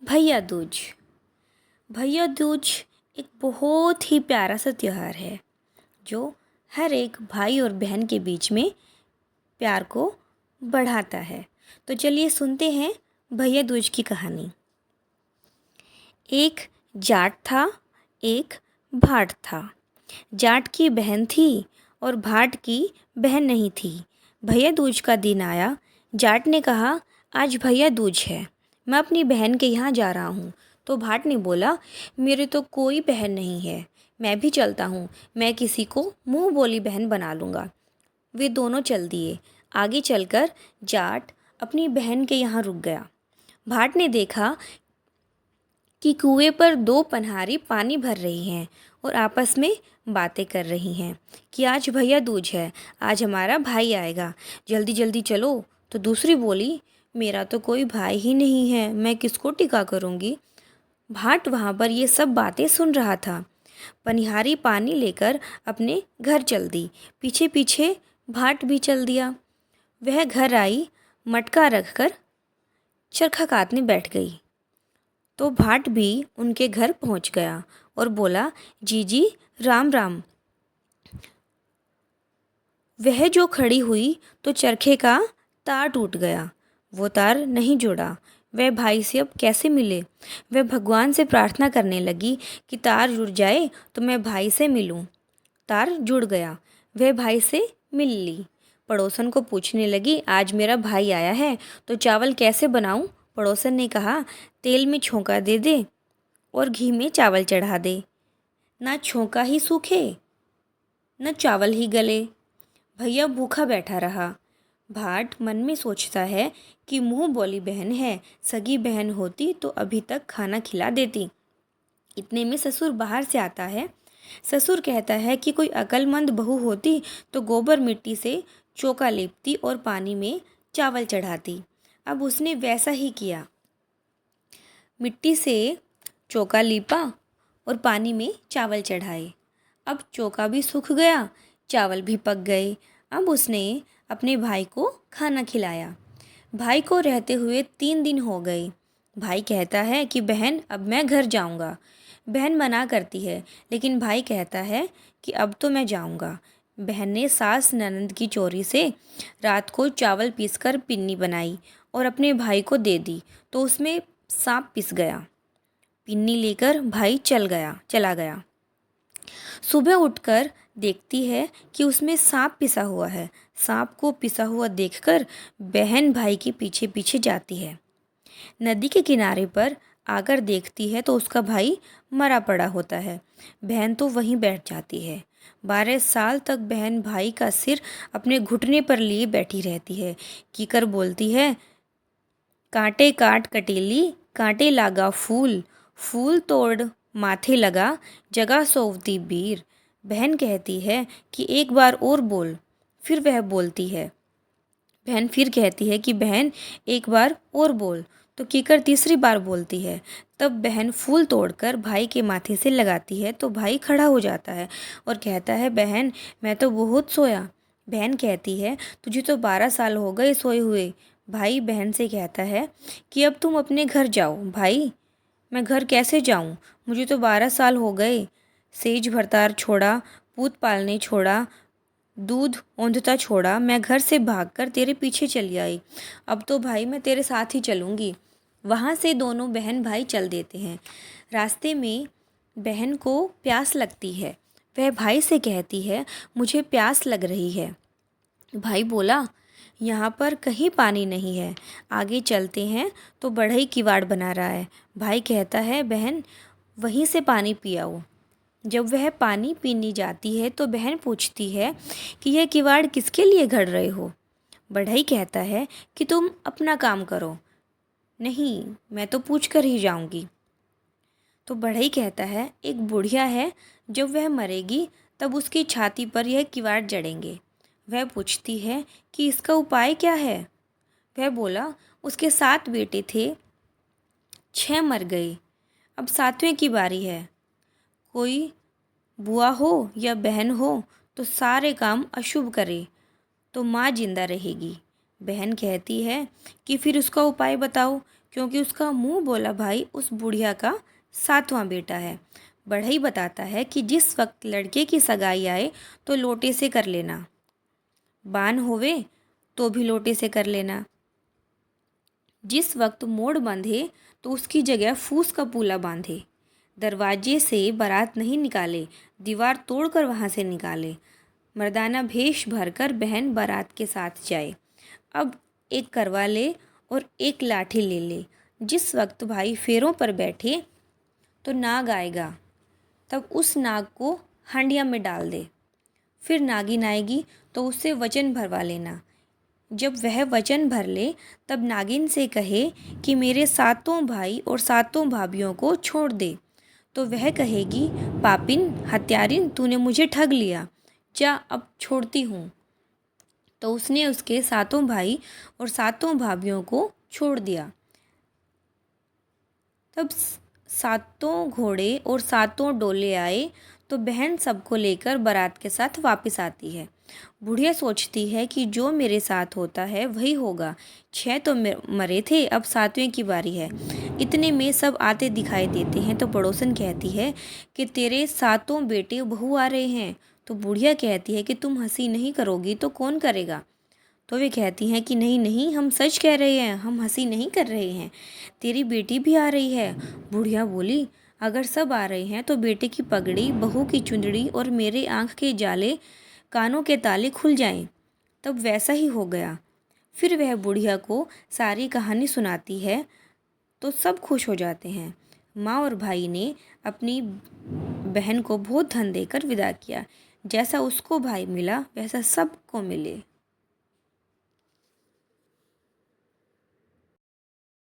भैया दूज। भैया दूज एक बहुत ही प्यारा सा त्यौहार है जो हर एक भाई और बहन के बीच में प्यार को बढ़ाता है। तो चलिए सुनते हैं भैया दूज की कहानी। एक जाट था, एक भाट था। जाट की बहन थी और भाट की बहन नहीं थी। भैया दूज का दिन आया। जाट ने कहा, आज भैया दूज है, मैं अपनी बहन के यहाँ जा रहा हूँ। तो भाट ने बोला, मेरे तो कोई बहन नहीं है, मैं भी चलता हूँ, मैं किसी को मुँह बोली बहन बना लूँगा। वे दोनों चल दिए। आगे चलकर जाट अपनी बहन के यहाँ रुक गया। भाट ने देखा कि कुएं पर दो पनहारी पानी भर रही हैं और आपस में बातें कर रही हैं कि आज भैया दूज है, आज हमारा भाई आएगा, जल्दी जल्दी चलो। तो दूसरी बोली, मेरा तो कोई भाई ही नहीं है, मैं किसको टिका करूँगी। भाट वहाँ पर ये सब बातें सुन रहा था। पनिहारी पानी लेकर अपने घर चल दी। पीछे पीछे भाट भी चल दिया। वह घर आई, मटका रखकर चरखा काटने बैठ गई। तो भाट भी उनके घर पहुंच गया और बोला, जीजी राम राम। वह जो खड़ी हुई तो चरखे का तार टूट गया। वो तार नहीं जुड़ा। वह भाई से अब कैसे मिले। वह भगवान से प्रार्थना करने लगी कि तार जुड़ जाए तो मैं भाई से मिलूं। तार जुड़ गया। वह भाई से मिल ली। पड़ोसन को पूछने लगी, आज मेरा भाई आया है तो चावल कैसे बनाऊं। पड़ोसन ने कहा, तेल में छोंका दे दे और घी में चावल चढ़ा दे, ना छोंका ही सूखे न चावल ही गले। भैया भूखा बैठा रहा। भाट मन में सोचता है कि मुँह बोली बहन है, सगी बहन होती तो अभी तक खाना खिला देती। इतने में ससुर बाहर से आता है। ससुर कहता है कि कोई अक्लमंद बहू होती तो गोबर मिट्टी से चौका लेपती और पानी में चावल चढ़ाती। अब उसने वैसा ही किया। मिट्टी से चौका लीपा और पानी में चावल चढ़ाए। अब चौका भी सूख गया, चावल भी पक गए। अब उसने अपने भाई को खाना खिलाया। भाई को रहते हुए 3 दिन हो गए। भाई कहता है कि बहन अब मैं घर जाऊंगा। बहन मना करती है, लेकिन भाई कहता है कि अब तो मैं जाऊंगा। बहन ने सास ननद की चोरी से रात को चावल पीसकर पिन्नी बनाई और अपने भाई को दे दी, तो उसमें सांप पिस गया। पिन्नी लेकर भाई चला गया। सुबह उठकर देखती है कि उसमें सांप पिसा हुआ है। सांप को पिसा हुआ देखकर बहन भाई के पीछे पीछे जाती है। नदी के किनारे पर आकर देखती है तो उसका भाई मरा पड़ा होता है। बहन तो वहीं बैठ जाती है। 12 साल तक बहन भाई का सिर अपने घुटने पर लिए बैठी रहती है। कीकर बोलती है, कांटे काट कटेली, कांटे लागा फूल, फूल तोड़ माथे लगा, जगह सोवती बीर। बहन कहती है कि एक बार और बोल। फिर वह बोलती है। बहन फिर कहती है कि बहन एक बार और बोल। तो कीकर तीसरी बार बोलती है। तब बहन फूल तोड़कर भाई के माथे से लगाती है तो भाई खड़ा हो जाता है और कहता है, बहन मैं तो बहुत सोया। बहन कहती है, तुझे तो 12 साल हो गए सोए हुए। भाई बहन से कहता है कि अब तुम अपने घर जाओ। भाई, मैं घर कैसे जाऊं, मुझे तो 12 साल हो गए। सेज भरतार छोड़ा, पूत पालने छोड़ा, दूध औंधता छोड़ा, मैं घर से भागकर तेरे पीछे चली आई। अब तो भाई मैं तेरे साथ ही चलूँगी। वहाँ से दोनों बहन भाई चल देते हैं। रास्ते में बहन को प्यास लगती है। वह भाई से कहती है, मुझे प्यास लग रही है। भाई बोला, यहाँ पर कहीं पानी नहीं है, आगे चलते हैं तो बढ़ई किवाड़ बना रहा है। भाई कहता है, बहन वहीं से पानी पियाओ। जब वह पानी पीने जाती है तो बहन पूछती है कि यह किवाड़ किसके लिए घड़ रहे हो। बढ़ई कहता है कि तुम अपना काम करो। नहीं, मैं तो पूछ कर ही जाऊंगी। तो बढ़ई कहता है, एक बुढ़िया है, जब वह मरेगी तब उसकी छाती पर यह किवाड़ जड़ेंगे। वह पूछती है कि इसका उपाय क्या है। वह बोला, उसके 7 बेटे थे, 6 मर गए, अब 7वें की बारी है। कोई बुआ हो या बहन हो तो सारे काम अशुभ करे तो माँ जिंदा रहेगी। बहन कहती है कि फिर उसका उपाय बताओ। क्योंकि उसका मुंह बोला भाई उस बुढ़िया का 7वां बेटा है। बढ़ई बताता है कि जिस वक्त लड़के की सगाई आए तो लोटे से कर लेना, बान होवे तो भी लोटे से कर लेना। जिस वक्त मोड़ बंधे तो उसकी जगह फूस का पूला बांधे। दरवाजे से बारात नहीं निकाले, दीवार तोड़कर वहाँ से निकाले। मर्दाना भेष भरकर बहन बारात के साथ जाए। अब एक करवा ले और एक लाठी ले ले। जिस वक्त भाई फेरों पर बैठे तो नाग आएगा, तब उस नाग को हांडिया में डाल दे। फिर नागिन आएगी तो उससे वचन भरवा लेना। जब वह वचन भर ले तब नागिन से कहे कि मेरे 7 भाई और 7 भाभीियों को छोड़ दे। तो वह कहेगी, पापिन हत्यारिन, तूने मुझे ठग लिया, जा अब छोड़ती हूँ। तो उसने उसके 7 भाई और 7 भाभीियों को छोड़ दिया। तब 7 घोड़े और 7 डोले आए तो बहन सबको लेकर बारात के साथ वापस आती है। बुढ़िया सोचती है कि जो मेरे साथ होता है वही होगा। 6 तो मरे थे, अब 7वें की बारी है। इतने में सब आते दिखाई देते हैं तो पड़ोसन कहती है कि तेरे 7 बेटे बहू आ रहे हैं। तो बुढ़िया कहती है कि तुम हंसी नहीं करोगी तो कौन करेगा। तो वे कहती हैं कि नहीं नहीं, हम सच कह रहे हैं, हम हंसी नहीं कर रहे हैं, तेरी बेटी भी आ रही है। बुढ़िया बोली, अगर सब आ रहे हैं तो बेटे की पगड़ी, बहू की चुंदड़ी और मेरे आँख के जाले, कानों के ताले खुल जाएं। तब वैसा ही हो गया। फिर वह बुढ़िया को सारी कहानी सुनाती है तो सब खुश हो जाते हैं। माँ और भाई ने अपनी बहन को बहुत धन देकर विदा किया। जैसा उसको भाई मिला वैसा सबको मिले।